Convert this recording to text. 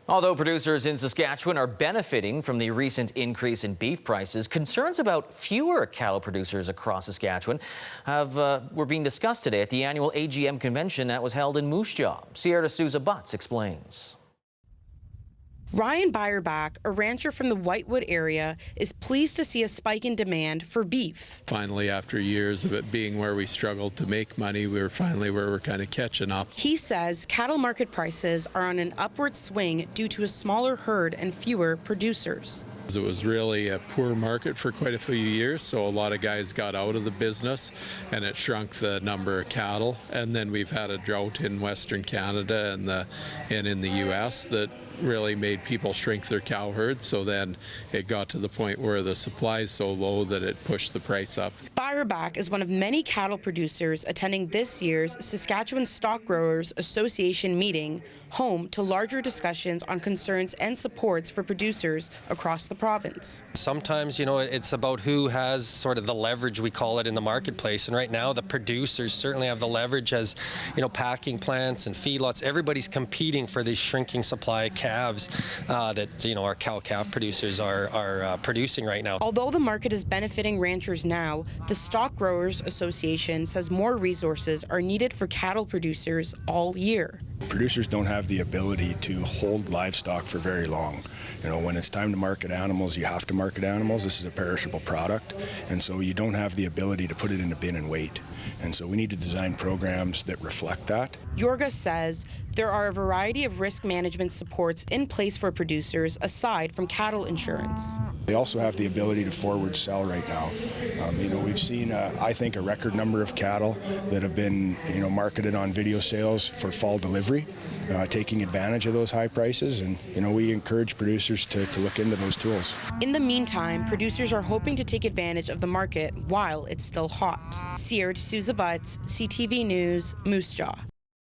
Although producers in Saskatchewan are benefiting from the recent increase in beef prices, concerns about fewer cattle producers across Saskatchewan were being discussed today at the annual AGM convention that was held in Moose Jaw. Sierra D'Souza Butts explains. Ryan Beierbach, a rancher from the Whitewood area, is pleased to see a spike in demand for beef. Finally, after years of it being where we struggled to make money, we were finally where we're kind of catching up. He says cattle market prices are on an upward swing due to a smaller herd and fewer producers. It was really a poor market for quite a few years, so a lot of guys got out of the business and it shrunk the number of cattle. And then we've had a drought in Western Canada and in the U.S. that really made people shrink their cow herds, so then it got to the point where the supply is so low that it pushed the price up. Beierbach is one of many cattle producers attending this year's Saskatchewan Stock Growers Association meeting, home to larger discussions on concerns and supports for producers across the province. Sometimes, it's about who has sort of the leverage, we call it, in the marketplace. And right now, the producers certainly have the leverage as, packing plants and feedlots. Everybody's competing for this shrinking supply of calves that, our cow-calf producers are producing right now. Although the market is benefiting ranchers now, the Stock Growers Association says more resources are needed for cattle producers all year. Producers don't have the ability to hold livestock for very long. When it's time to market animals, you have to market animals. This is a perishable product, and so you don't have the ability to put it in a bin and wait. And so we need to design programs that reflect that. Yorga says there are a variety of risk management supports in place for producers aside from cattle insurance. They also have the ability to forward sell right now. We've seen, I think, a record number of cattle that have been, marketed on video sales for fall delivery, taking advantage of those high prices. And, we encourage producers to look into those tools. In the meantime, producers are hoping to take advantage of the market while it's still hot. Sierra D'Souza Butts, CTV News, Moose Jaw.